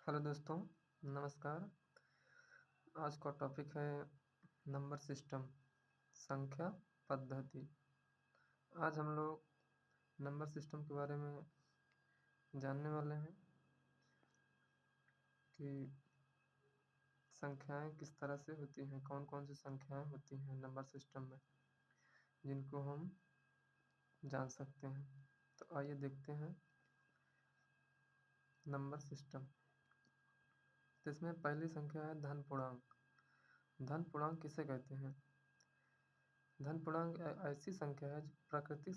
Hello दोस्तों, नमस्कार। आज का टॉपिक है नंबर सिस्टम, संख्या पद्धति। आज हम लोग नंबर सिस्टम के बारे में जानने वाले हैं कि संख्याएं किस तरह से होती हैं, कौन कौन सी संख्याएं होती हैं नंबर सिस्टम में, जिनको हम जान सकते हैं। तो आइए देखते हैं नंबर सिस्टम। तो इसमें पहली संख्या है धन पूर्णांक। धन पूर्णांक किसे कहते हैं? धन पूर्णांक ऐसी संख्या है जो प्राकृतिक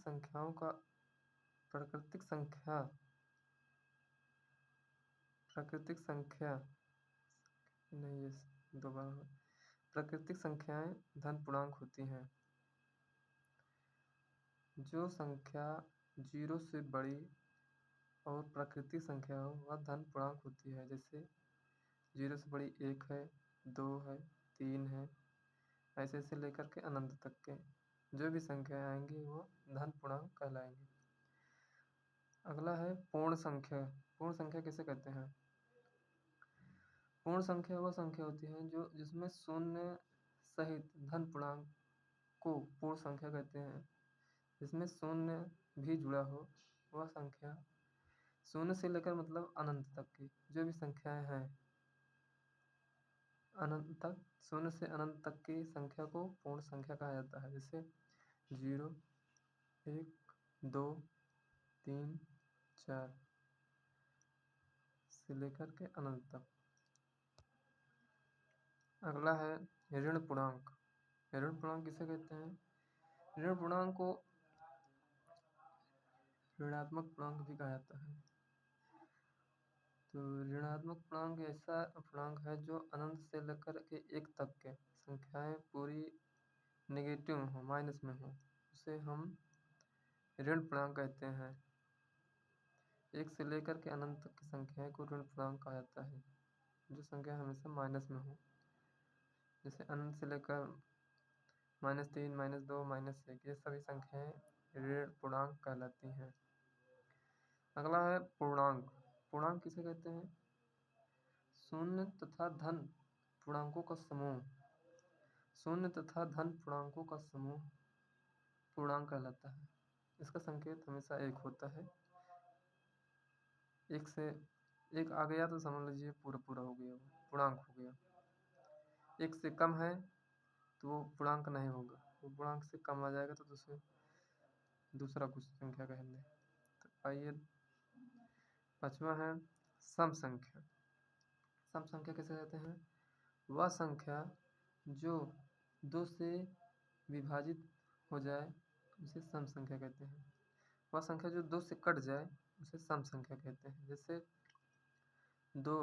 संख्याएं धन पूर्णांक होती हैं। जो संख्या 0 से बड़ी और प्राकृतिक संख्या हो वह धन पूर्णांक होती है। जैसे 0 से बड़ी 1 है, 2 है, 3 है, ऐसे ऐसे लेकर के अनंत तक के जो भी संख्याएं आएंगी वो धन पूर्णांक कहलाएंगी। अगला है पूर्ण संख्या। पूर्ण संख्या किसे कहते हैं? पूर्ण संख्या वह संख्या होती है जिसमें शून्य सहित धन पूर्णांक को पूर्ण संख्या कहते हैं। जिसमें शून्य भी जुड़ा हो वह संख्या, शून्य से लेकर मतलब अनंत तक की जो भी संख्याएं हैं, अनंत तक, शून्य से अनंत तक की संख्या को पूर्ण संख्या कहा जाता है। जैसे 0, 1, 2, 3, 4 से लेकर के अनंत तक। अगला है ऋण पूर्णांक। ऋण पूर्णांक किसे कहते हैं? ऋण पूर्णांक को ऋणात्मक पूर्णांक भी कहा जाता है। तो ऋणात्मक पूर्णांक ऐसा पूर्णांक है जो अनंत से लेकर के 1 तक के संख्याएं पूरी नेगेटिव हो, माइनस में हो, उसे हम ऋण पूर्णांक कहते हैं। 1 से लेकर के अनंत तक की संख्याएं को ऋण पूर्णांक कहा जाता है, जो संख्या हमेशा माइनस में हो। जैसे अनंत से लेकर -3, -2, -1 ये सभी संख्याएं ऋण पूर्णांक कहलाती हैं। अगला है पूर्णांक। पूर्णांक किसे कहते हैं? शून्य तथा धन पूर्णांकों का समूह। शून्य तथा धन पूर्णांकों का समूह पूर्णांक कहलाता है। इसका संकेत हमेशा 1 होता है। 1 से 1 आ गया तो समझ लीजिए पूरा हो गया, पूर्णांक हो गया। 1 से कम है तो वो पूर्णांक नहीं होगा, वो पूर्णांक से कम आ जाएगा तो दूसरा कुछ संख्या कहेंगे। तो आइए 5वां है सम संख्या। सम संख्या किसे कहते हैं? वह संख्या जो 2 से विभाजित हो जाए उसे सम संख्या कहते हैं। वह संख्या जो 2 से कट जाए उसे सम संख्या कहते हैं। जैसे 2,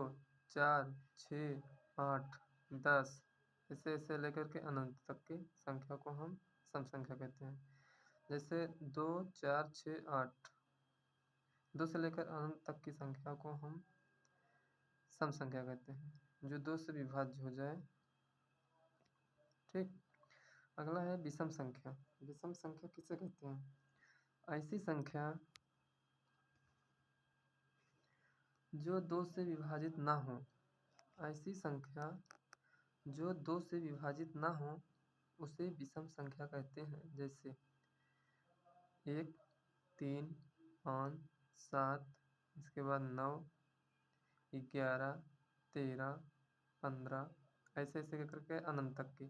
4, 6, 8, 10 ऐसे ऐसे लेकर के अनंत तक की संख्या को हम सम संख्या कहते हैं। जैसे 2, 4, 6, 8, 2 से लेकर अनंत तक की संख्या को हम सम संख्या कहते हैं, जो 2 से विभाज्य हो जाए। ठीक। अगला है विषम संख्या। विषम संख्या किसे कहते हैं? ऐसी संख्या जो 2 से विभाजित ना हो। ऐसी संख्या जो 2 से विभाजित ना हो उसे विषम संख्या कहते हैं। जैसे 1, 3, 5, 7, इसके बाद 9, 11, 13, 15 ऐसे ऐसे करके अनंत तक की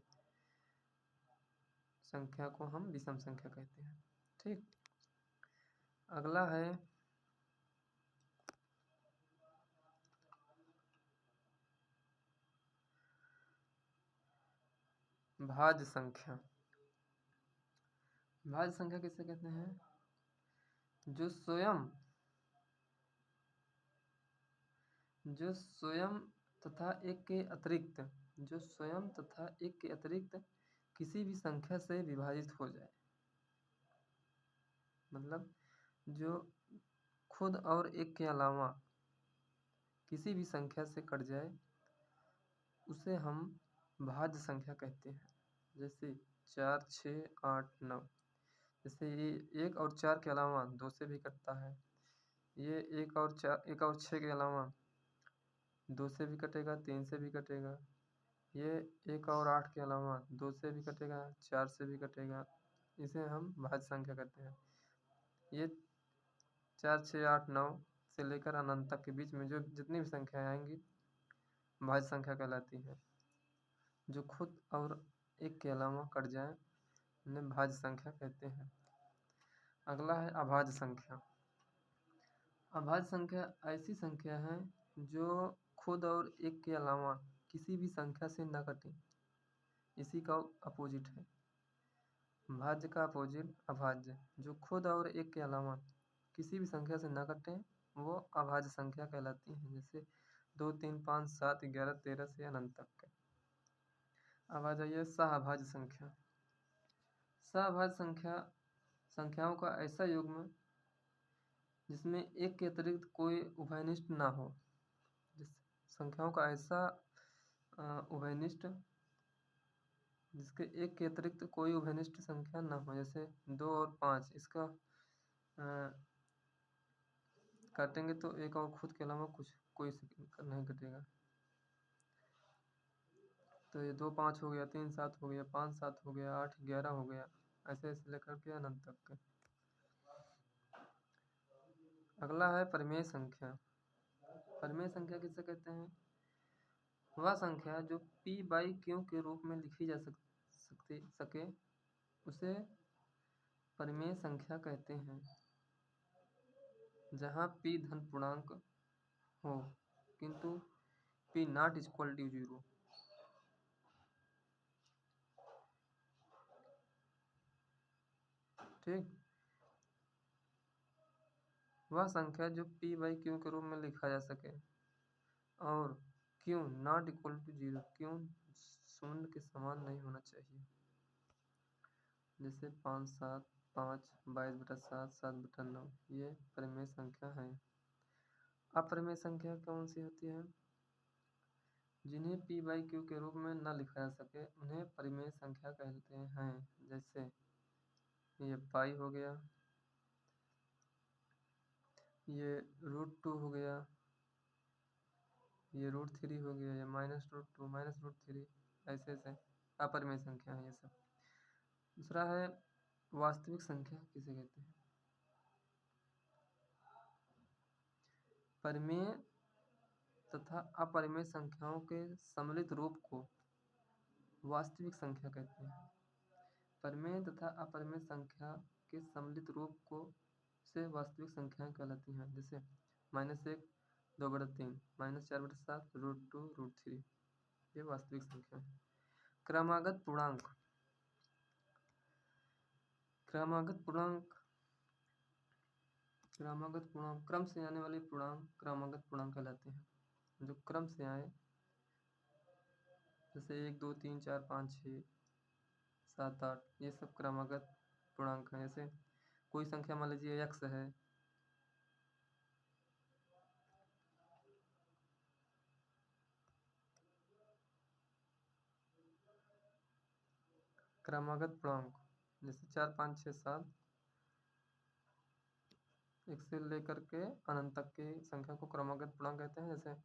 संख्या को हम विषम संख्या कहते हैं। ठीक। अगला है भाज्य संख्या। भाज्य संख्या किसे कहते हैं? जो स्वयं तथा एक के अतिरिक्त किसी भी संख्या से विभाजित हो जाए। मतलब जो खुद और एक के अलावा किसी भी संख्या से कट जाए उसे हम भाज्य संख्या कहते हैं। जैसे 4, 6, 8, 9। जैसे ये 1 और 4 के अलावा 2 से भी कटता है। ये 1 और 6 के अलावा 2 से भी कटेगा, 3 से भी कटेगा। ये 1 और 8 के अलावा 2 से भी कटेगा, 4 से भी कटेगा। इसे हम भाज्य संख्या कहते हैं। ये 4, 6, 8, 9 से लेकर अनंत तक के बीच में जो जितनी भी संख्याएँ आएँगी भाज्य संख्या कहलाती है। जो खुद और 1 के अलावा कट जाए उन्हें भाज्य संख्या कहते हैं। अगला है अभाज्य संख्या। अभाज्य संख्या ऐसी संख्या है जो खुद और 1 के अलावा किसी भी संख्या से न कटे। इसी का अपोजिट है। भाज्य का अपोजिट अभाज्य। जो खुद और 1 के अलावा किसी भी संख्या से न कटे वो अभाज्य संख्या कहलाती है। जैसे 2, 3, 5, 7, 11, 13 से अनंत तक के। अब आ जाइए सहअभाज्य संख्या। सहअभाज्य संख्याओं का ऐसा युग्म जिसमें 1 के अतिरिक्त कोई उभयनिष्ठ ना हो। जिस संख्याओं का ऐसा उभयनिष्ठ जिसके 1 के अतिरिक्त कोई उभयनिष्ठ संख्या ना हो। जैसे 2 और 5 इसका काटेंगे तो 1 और खुद के अलावा कोई नहीं कटेगा। तो ये 2, 5 हो गया, 3, 7 हो गया, 5, 7 हो गया, 8, 11 हो गया। ऐसे ऐसे लेकर के अनंत तक के। अगला है परिमेय संख्या। परिमेय संख्या किसे कहते हैं? वह संख्या जो p/q के रूप में लिखी जा सके उसे परिमेय संख्या कहते हैं। जहाँ p धन पूर्णांक हो किंतु p not equal to 0। ठीक। वह संख्या जो p/q के रूप में लिखा जा सके और q not equal to 0, q 0 के समान नहीं होना चाहिए। जैसे 5, 7, 5, 22/7, 7/9 ये परिमेय संख्या है। अपरिमेय संख्या कौन सी होती है? जिन्हें p/q के रूप में न लिखा जा सके उन्हें परिमेय संख्या कहते हैं। जैसे ये पाई हो गया, ये √2 हो गया, ये √3 हो गया, ये -√2, -√3 ऐसे ऐसे अपरिमेय संख्या है ये सब। दूसरा है वास्तविक संख्या किसे कहते हैं? परिमेय तथा अपरिमेय संख्याओं के सम्मिलित रूप को वास्तविक संख्या कहते हैं। परिमेय तथा अपरिमेय संख्या के सम्मिलित रूप को से वास्तविक संख्याएं कहलाती हैं। जैसे -1, 2/3, -4/7, √2, √3 ये वास्तविक संख्या है। क्रमागत पूर्णांक। क्रमागत पूर्णांक क्रम से आने वाले पूर्णांक क्रमागत पूर्णांक कहलाते हैं। जो क्रम से आए जैसे 1, 2, 3, 4, 5, 6, 7, 8 ये सब क्रमागत पूर्णांक हैं। जैसे कोई संख्या मान लीजिए x है, क्रमागत पूर्णांक जैसे 4, 5, 6, 7 एक से लेकर के अनंत तक की संख्या को क्रमागत पूर्णांक कहते हैं। जैसे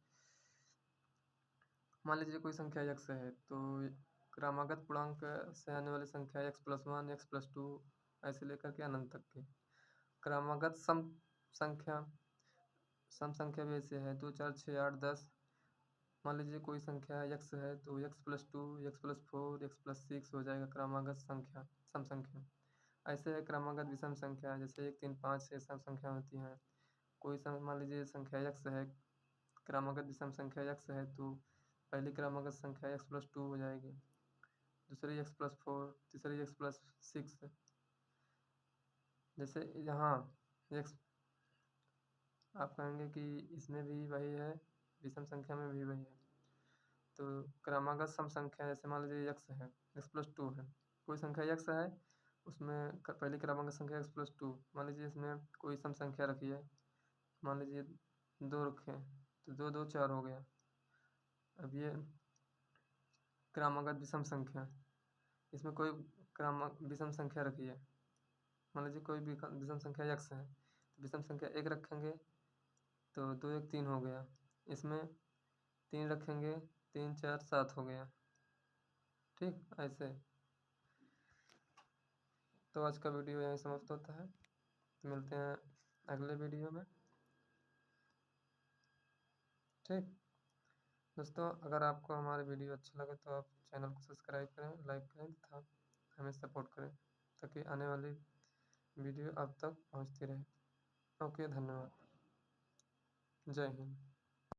मान लीजिए कोई संख्या x है तो क्रमागत पूर्णांक से आने वाली संख्या x+1, x+2 ऐसे लेकर के अनंत तक की। क्रमागत सम संख्या भी ऐसे है 2, 4, 6, 8, 10। मान लीजिए कोई संख्या x है तो x+2, x+4, x+6 हो जाएगा क्रमागत संख्या सम संख्या। ऐसे है क्रमागत विषम संख्या जैसे 1, 3, 5 से सम संख्या होती हैं। कोई मान लीजिए संख्या x है, क्रमागत विषम संख्या x है तो पहली क्रमागत संख्या x+2 हो जाएगी, दूसरी x+4, तीसरी x+6। जैसे यहाँ x आप कहेंगे कि इसमें भी वही है, विषम संख्या में भी वही है। तो क्रमागत सम संख्या जैसे मान लीजिए x है, x+2 है। कोई संख्या x है उसमें पहली क्रमागत संख्या x+2। मान लीजिए इसमें कोई सम संख्या रखी है, मान लीजिए 2 रखें तो 2, 2, 4 हो गया। अब ये क्रमागत विषम संख्या, इसमें कोई विषम संख्या रखी है, मान लीजिए कोई भी विषम संख्या x है तो विषम संख्या 1 रखेंगे तो 2, 1, 3 हो गया। इसमें 3 रखेंगे, 3 4 7 हो गया। ठीक, ऐसे। तो आज का वीडियो यहीं समाप्त होता है। मिलते हैं अगले वीडियो में। ठीक दोस्तों, अगर आपको हमारे वीडियो अच्छा लगे तो आप चैनल को सब्सक्राइब करें, लाइक करें तथा हमें सपोर्ट करें, ताकि आने वाली वीडियो आप तक पहुंचती रहे। ओके, धन्यवाद। जय हिंद।